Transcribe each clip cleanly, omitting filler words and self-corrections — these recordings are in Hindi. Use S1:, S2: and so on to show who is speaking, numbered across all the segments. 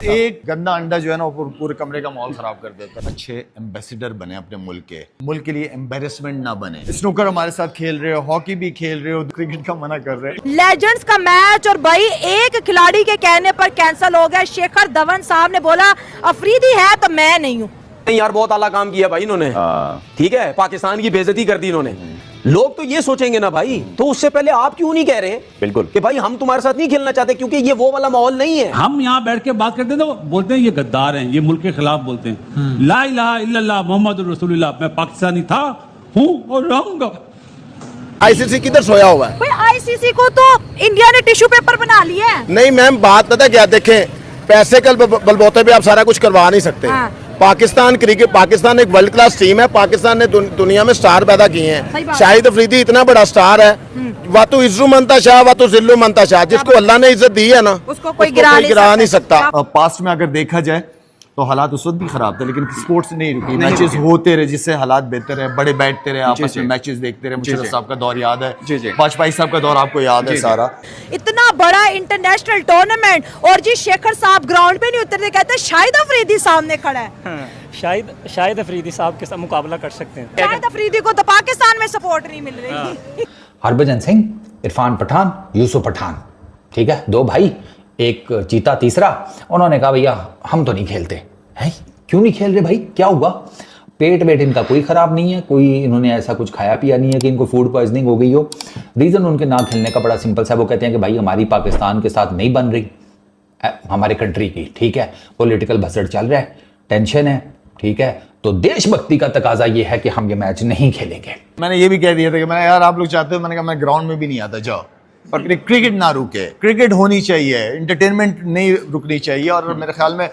S1: एक गंदा अंडा जो है ना वो पूरे कमरे का माहौल खराब कर देता है। अच्छे एम्बेसडर बने अपने मुल्क के लिए एम्बेरसमेंट ना बने। स्नूकर हमारे साथ खेल रहे हो, हॉकी भी खेल रहे हो, क्रिकेट का मना कर रहे हैं।
S2: लेजेंड्स का मैच और भाई एक खिलाड़ी के कहने पर कैंसिल हो गया। शिखर धवन साहब ने बोला अफरीदी है तो मैं नहीं हूँ।
S3: यार बहुत आला काम किया भाई इन्होंने, ठीक है, पाकिस्तान की बेइज्जती कर दी इन्होंने। लोग तो ये सोचेंगे ना भाई, तो उससे पहले आप क्यों नहीं कह रहे बिल्कुल कि भाई हम तुम्हारे साथ नहीं खेलना चाहते, क्योंकि ये वो वाला माहौल नहीं है।
S4: हम यहाँ बैठ के बात करते हैं तो बोलते हैं ये गद्दार हैं, ये मुल्क के खिलाफ बोलते हैं। ला इलाहा इल्लल्लाह मोहम्मद रसूलुल्लाह, मैं पाकिस्तानी था, हूँ और रहूंगा।
S5: आईसीसी किधर सोया हुआ है?
S2: भाई आईसीसी को तो इंडिया ने टिश्यू पेपर बना लिया है।
S5: नहीं मैम, बात पता क्या, देखें पैसे के बलबूते पे आप सारा कुछ करवा नहीं सकते। पाकिस्तान एक वर्ल्ड क्लास टीम है। पाकिस्तान ने दुनिया में स्टार पैदा किए हैं। शाहिद अफरीदी इतना बड़ा स्टार है, वा तो इज्जू मनता शाह वा तो जिल्लू मनता शाह, जिसको अल्लाह ने इज्जत दी है ना
S2: उसको कोई गिरा नहीं सकता।
S1: पास्ट में अगर देखा जाए तो हालात उस वक्त भी खराब थे, लेकिन स्पोर्ट्स नहीं रुकी, मैचेस होते रहे जिससे हालात बेहतर रहे, बड़े बैठते रहे, आपस में मैचेस देखते रहे। मुशर्रफ साहब का दौर याद है, वाजपेयी साहब का दौर आपको याद है सारा।
S2: इतना बड़ा इंटरनेशनल टूर्नामेंट और जी शेखर साहब ग्राउंड पे नहीं उतरते, कहते शाहिद अफरीदी सामने खड़ा है।
S6: शाहिद अफरीदी साहब के साथ मुकाबला कर सकते हैं।
S2: शाहिद अफरीदी को तो पाकिस्तान में सपोर्ट नहीं मिल रही।
S7: हरभजन सिंह, इरफान पठान, यूसुफ पठान, ठीक है, दो भाई, एक चीता तीसरा। उन्होंने कहा भैया हम तो नहीं खेलते हैं। क्यों नहीं खेल रहे भाई, क्या हुआ? पेट वेट इनका कोई खराब नहीं है, कोई इन्होंने ऐसा कुछ खाया पिया नहीं है कि इनको फूड पॉइजनिंग हो गई हो। रीजन उनके ना खेलने का बड़ा सिंपल सा, वो कहते हैं कि भाई हमारी पाकिस्तान के साथ नहीं बन रही, हमारे कंट्री की, ठीक है, पॉलिटिकल भसड़ चल रहा है, टेंशन है, ठीक है, तो देशभक्ति का तकाजा ये है कि हम ये मैच नहीं खेलेंगे।
S1: मैंने ये भी कह दिया था कि मैं यार आप लोग चाहते हो, मैंने कहा मैं ग्राउंड में भी नहीं आता, जाओ, पर क्रिकेट ना रुके। क्रिकेट होनी चाहिए, एंटरटेनमेंट नहीं रुकनी चाहिए। और मेरे ख्याल में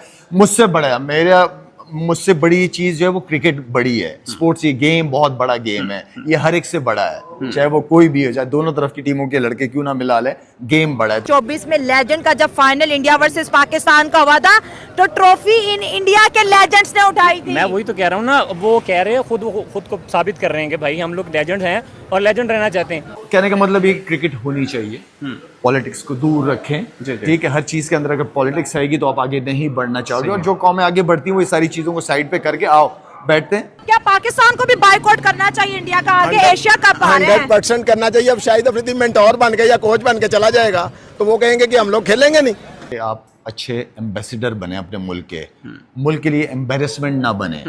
S1: मुझसे बड़ी चीज जो है वो क्रिकेट बड़ी है। स्पोर्ट्स ये गेम बहुत बड़ा गेम है, ये हर एक से बड़ा है, चाहे वो कोई भी हो, चाहे दोनों तरफ की टीमों के लड़के क्यों ना मिला ले, गेम बड़ा है।
S2: 24 में लेजेंड का जब फाइनल इंडिया वर्सेस पाकिस्तान का हुआ था तो ट्रॉफी इन इंडिया के लेजेंड्स ने उठाई थी।
S6: मैं वही तो कह रहा हूँ ना, वो कह रहे हैं खुद को साबित कर रहे हैं कि भाई हम लोग लेजेंड हैं और लेजेंड रहना चाहते हैं।
S1: कहने का मतलब ये क्रिकेट होनी चाहिए, पॉलिटिक्स को दूर रखें, ठीक है। हर चीज के अंदर अगर पॉलिटिक्स आएगी तो आप आगे नहीं बढ़ना चाहोगे, और जो कौमें आगे बढ़ती हैं वो सारी चीजों को साइड पे करके आओ बैठते हैं।
S2: क्या पाकिस्तान को भी बाइकआउट करना चाहिए इंडिया का? आगे एशिया कप आ रहे हैं,
S5: 100% करना चाहिए। अब शाहिद अफरीदी मेंटोर बन के या कोच बन के चला जाएगा तो वो कहेंगे कि हम लोग खेलेंगे नहीं।
S1: आप अच्छे एम्बेसडर बने अपने मुल्क के लिए एम्बेरसमेंट ना बने।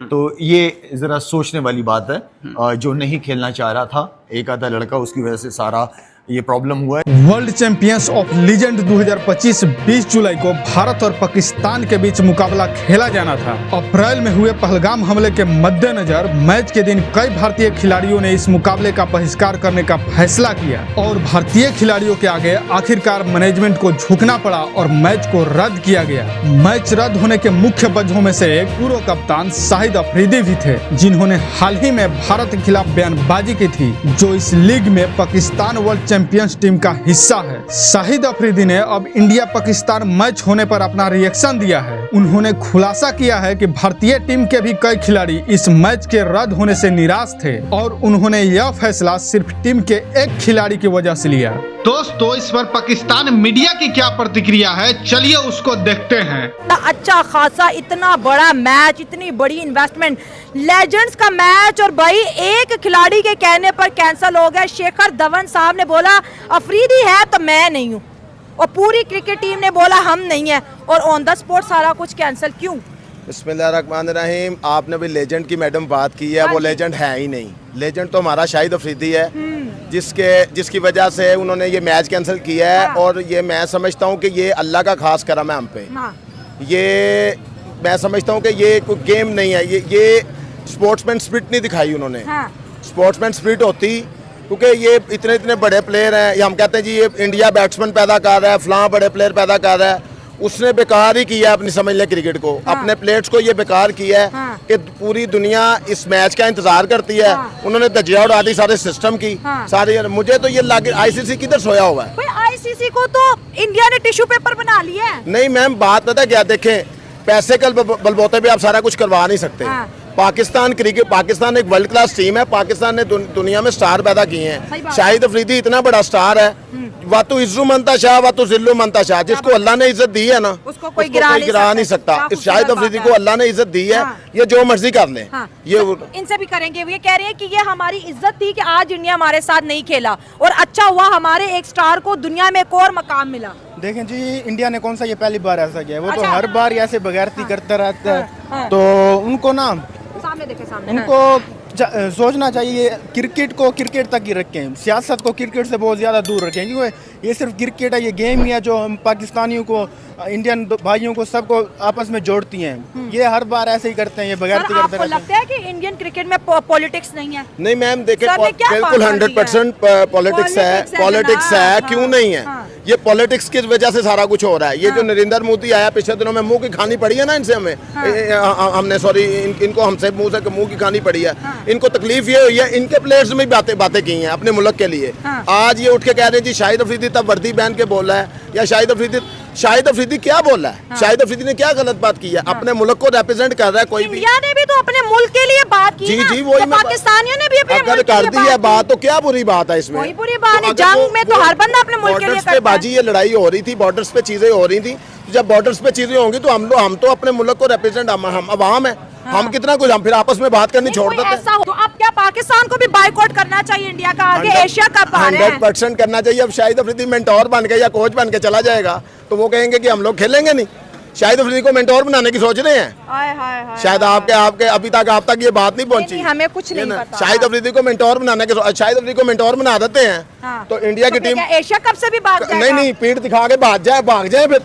S1: तो ये जरा सोचने वाली बात है। जो नहीं खेलना चाह रहा था, एक आधा लड़का, उसकी वजह से सारा ये प्रॉब्लम हुआ है।
S8: वर्ल्ड चैंपियंस ऑफ लीजेंड 2025 20 जुलाई को भारत और पाकिस्तान के बीच मुकाबला खेला जाना था। अप्रैल में हुए पहलगाम हमले के मद्देनजर मैच के दिन कई भारतीय खिलाड़ियों ने इस मुकाबले का बहिष्कार करने का फैसला किया और भारतीय खिलाड़ियों के आगे आखिरकार मैनेजमेंट को झुकना पड़ा और मैच को रद्द किया गया। मैच रद्द होने के मुख्य वजहों में से एक पूर्व कप्तान शाहिद अफरीदी भी थे, जिन्होंने हाल ही में भारत के खिलाफ बयानबाजी की थी, जो इस लीग में पाकिस्तान वर्ल्ड चैंपियंस टीम का हिस्सा है। शाहिद अफरीदी ने अब इंडिया पाकिस्तान मैच होने पर अपना रिएक्शन दिया है। उन्होंने खुलासा किया है कि भारतीय टीम के भी कई खिलाड़ी इस मैच के रद्द होने से निराश थे और उन्होंने यह फैसला सिर्फ टीम के एक खिलाड़ी की वजह से लिया। दोस्तों, इस पर पाकिस्तान मीडिया की क्या प्रतिक्रिया है, चलिए उसको देखते हैं।
S2: अच्छा खासा इतना बड़ा मैच, इतनी बड़ी इन्वेस्टमेंट, लेजेंड्स का मैच और भाई एक खिलाड़ी के कहने पर कैंसिल हो गया। शेखर धवन साहब ने बोला अफरीदी है तो मैं नहीं हूँ, और पूरी क्रिकेट टीम ने बोला हम नहीं है, और ऑन द स्पॉट सारा कुछ कैंसिल क्यों?
S5: बिस्मिल्लाहिर्रहमानिर्रहीम। आपने भी लेजेंड की मैडम बात की है, वो लेजेंड है ही नहीं। लेजेंड तो हमारा शाहिद अफरीदी है, जिसकी वजह से उन्होंने ये मैच कैंसिल किया है। और ये मैं समझता हूँ कि ये अल्लाह का खास करम है हम पे। ये मैं समझता हूँ कि ये कोई गेम नहीं है, ये स्पोर्ट्समैन स्पिरिट नहीं दिखाई उन्होंने। स्पोर्ट्समैन स्पिरिट होती, क्योंकि ये इतने बड़े प्लेयर हैं, हम कहते हैं जी ये इंडिया बैट्समैन पैदा कर रहा है, फलां बड़े प्लेयर पैदा कर रहा है, उसने बेकार ही किया अपनी समझ ले क्रिकेट को। अपने प्लेयर्स को ये बेकार किया है कि पूरी दुनिया इस मैच का इंतजार करती है। उन्होंने धज्जियां उड़ा दी सारे सिस्टम की, सारी। मुझे तो ये लगे आईसीसी किधर सोया हुआ है?
S2: आईसीसी को तो इंडिया ने टिश्यू पेपर बना लिया है।
S5: नहीं मैम, बात पता क्या, देखें पैसे के बलबूते पे आप सारा कुछ करवा नहीं सकते। पाकिस्तान एक वर्ल्ड क्लास टीम है। पाकिस्तान ने दुनिया में स्टार पैदा किए
S2: सही
S5: हैं।
S2: बात।
S5: शाहिद अफरीदी इतना बड़ा स्टार है, वातु इज्जू मनता शाह वातु जिल्लु मनता शाह, जिसको अल्लाह ने इज्जत दी है ना
S2: उसको कोई गिरा
S5: नहीं सकता।
S2: क्या
S5: इस शाहिद
S2: खूबसूरत
S5: अफरीदी
S2: बात
S5: को
S2: है।
S5: अल्लाह ने इज्जत दी है,
S2: हाँ।
S5: ये जो मर्जी कर ले।
S2: हाँ।
S5: ये
S2: तो इनसे भी करेंगे। ये कह रहे हैं कि ये हमारी इज्जत थी कि आज इंडिया हमारे साथ नहीं खेला और अच्छा हुआ हमारे एक स्टार को दुनिया में एक और मकाम मिला।
S9: देखें जी, इंडिया ने कौन सा ये पहली बार ऐसा किया है, वो तो
S2: अच्छा।
S9: हर बार ऐसे बगैरती करता रहता है।
S2: हाँ।
S9: तो उनको ना
S2: सामने देखे सामने।
S9: उनको सोचना चाहिए, क्रिकेट को क्रिकेट तक ही रखें, सियासत को क्रिकेट से बहुत ज़्यादा दूर रखें, क्योंकि ये सिर्फ क्रिकेट है, ये गेम ही है जो हम पाकिस्तानियों को, इंडियन भाइयों को, सबको आपस में जोड़ती हैं। ये हर बार ऐसे ही करते हैं, ये बगैरती
S2: सर,
S9: करते
S2: आपको
S9: रहते हैं।
S2: लगता है कि इंडियन क्रिकेट में पॉलिटिक्स नहीं है?
S5: नहीं मैम, देखिए
S2: सर ने क्या
S5: बिल्कुल
S2: बात कर दी
S5: 100% पॉलिटिक्स
S2: Politics
S5: है।
S2: है ना?
S5: क्यों नहीं है?
S2: हाँ।
S5: ये पॉलिटिक्स की वजह से सारा कुछ हो रहा है। ये जो नरेंद्र मोदी आया पिछले दिनों में, मुंह की खानी पड़ी है ना इनसे, हमें हमने सॉरी इनको हमसे मुंह की खानी पड़ी है। इनको तकलीफ ये हुई है, इनके प्लेयर्स में बातें की हैं अपने मुल्क के लिए। आज ये उठ के कह रहे हैं जी शाहिद अफरीदी तब वर्दी पहन के बोला है, या शाहिद अफरीदी क्या बोला है? शाहिद अफरीदी ने क्या गलत बात की है? अपने मुल्क को रिप्रेजेंट कर रहा है कोई भी।
S2: इंडिया ने भी तो अपने मुल्क के लिए बात की
S5: जी
S2: ना।
S5: जी, वही
S2: तो
S5: मैं
S2: पाकिस्तानियों ने भी अपने
S5: अगर
S2: मुल्क के
S5: कर
S2: लिए
S5: दी है बात तो क्या बुरी बात है इसमें?
S2: कोई बुरी बात नहीं।
S5: अगर
S2: जंग
S5: वो-
S2: में तो
S5: वो
S2: हर बंदा अपने मुल्क के लिए
S5: बॉर्डर्स पे
S2: करता है।
S5: बाजी ये लड़ाई हो रही थी, बॉर्डर्स पे चीजें हो रही थी। जब बॉर्डर्स पे चीजें होंगी तो हम तो अपने मुल्क को रिप्रेजेंट, हम अवाम है, हम कितना कुछ, हम फिर आपस में बात करनी छोड़
S2: कोई
S5: देते
S2: ऐसा हो तो अब क्या पाकिस्तान को भी बाइकआउट करना चाहिए इंडिया का? आगे एशिया कप आ रहे हैं।
S5: 100% करना चाहिए। अब शाहिद अफरीदी मेंटोर बन के या कोच बन के चला जाएगा तो वो कहेंगे कि हम लोग खेलेंगे नहीं। शाहिद अफरीदी को मेंटोर बनाने की सोच रहे हैं।
S2: हाय हाय हाय।
S5: शायद आपके अभी तक आप तक ये बात नहीं पहुंची।
S2: नहीं, हमें कुछ नहीं
S5: ये ना,
S2: पता।
S5: शाहिद अफरीदी को मेंटोर बनाने के, शाहिद अफरीदी को मेंटोर बना देते हैं
S2: हाँ।
S5: तो इंडिया की
S2: फिर
S5: टीम
S2: क्या एशिया कप से भी भाग जाएगा?
S5: नहीं पीठ दिखा के भाग जाए फिर।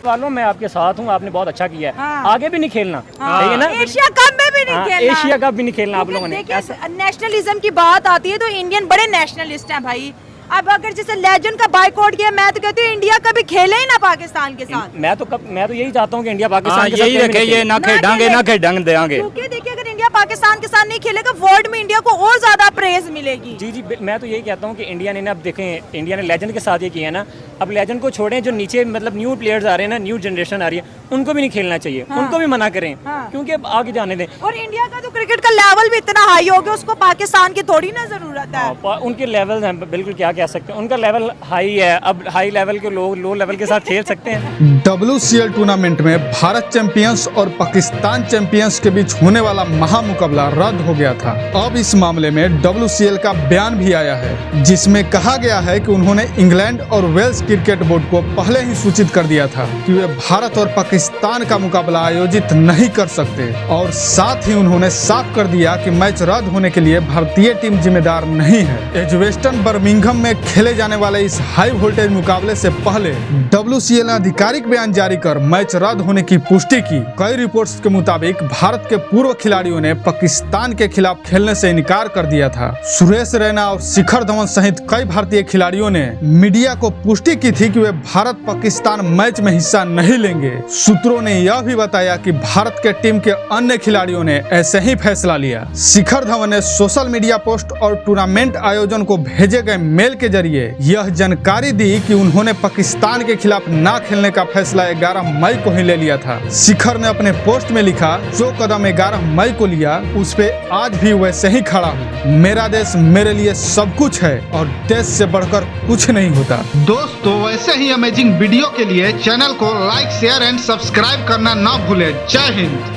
S6: वालों मैं आपके साथ हूँ, आपने बहुत अच्छा किया है।
S2: हाँ।
S6: आगे भी नहीं खेलना,
S2: हाँ।
S6: ठीक है ना?
S2: एशिया कप में भी नहीं
S6: हाँ,
S2: खेलना।
S6: एशिया कप भी नहीं खेलना आप लोगों ने।
S2: देखिए नेशनलिज्म की बात आती है तो इंडियन बड़े नेशनलिस्ट हैं भाई। अब अगर जैसे लेजेंड का बाइकआउट किया, मैं तो कहती हूँ इंडिया कभी खेले ही ना पाकिस्तान के साथ।
S6: मैं तो यही चाहता हूँ कि इंडिया पाकिस्तान के साथ
S10: यही रखे, ये ना खेलेंगे ना खेलेंगे देंगे।
S2: क्योंकि देखिए अगर इंडिया पाकिस्तान के साथ नहीं खेलेगा, वर्ल्ड में इंडिया को और ज्यादा प्रेज मिलेगी।
S6: जी मैं तो यही कहता हूँ कि इंडिया ने ना, अब देखें इंडिया ने लेजेंड के साथ ये किया है ना, अब लेजेंड को छोड़ें, जो नीचे मतलब न्यू प्लेयर्स आ रहे हैं ना, न्यू जनरेशन आ रही है, उनको भी नहीं खेलना चाहिए। उनको भी मना करें, क्योंकि अब आगे जाने दें।
S2: और इंडिया का तो क्रिकेट का लेवल भी इतना हाई हो गया, उसको पाकिस्तान की थोड़ी ना जरूरत है।
S6: उनके लेवल हैं, बिल्कुल क्या कह सकते हैं, उनका लेवल हाई है। अब हाई लेवल के लोग लो लेवल के साथ खेल सकते हैं।
S8: WCL टूर्नामेंट में भारत चैंपियंस और पाकिस्तान चैंपियंस के बीच होने वाला महामुकाबला रद्द हो गया था। अब इस मामले में WCL का बयान भी आया है, जिसमें कहा गया है कि उन्होंने इंग्लैंड और वेल्स क्रिकेट बोर्ड को पहले ही सूचित कर दिया था कि वे भारत और पाकिस्तान का मुकाबला आयोजित नहीं कर सकते, और साथ ही उन्होंने साफ कर दिया कि मैच रद्द होने के लिए भारतीय टीम जिम्मेदार नहीं है। एजवेस्टन बर्मिंघम में खेले जाने वाले इस हाई वोल्टेज मुकाबले से पहले WCL ने आधिकारिक बयान जारी कर मैच रद्द होने की पुष्टि की। कई रिपोर्ट्स के मुताबिक भारत के पूर्व खिलाड़ियों ने पाकिस्तान के खिलाफ खेलने से इनकार कर दिया था। सुरेश रैना और शिखर धवन सहित कई भारतीय खिलाड़ियों ने मीडिया को पुष्टि की थी कि वे भारत पाकिस्तान मैच में हिस्सा नहीं लेंगे। सूत्रों ने यह भी बताया कि भारत के टीम के अन्य खिलाड़ियों ने ऐसे ही फैसला लिया। शिखर धवन ने सोशल मीडिया पोस्ट और टूर्नामेंट आयोजन को भेजे गए मेल के जरिए यह जानकारी दी कि उन्होंने पाकिस्तान के खिलाफ ना खेलने का फैसला 11 मई को ही ले लिया था। शिखर ने अपने पोस्ट में लिखा, जो कदम 11 मई को लिया उस पे आज भी वैसे ही खड़ा हूँ। मेरा देश मेरे लिए सब कुछ है और देश से बढ़कर कुछ नहीं होता।
S11: दोस्तों वैसे ही अमेजिंग वीडियो के लिए चैनल को लाइक, शेयर एंड सब्सक्राइब करना ना भूलें। जय हिंद।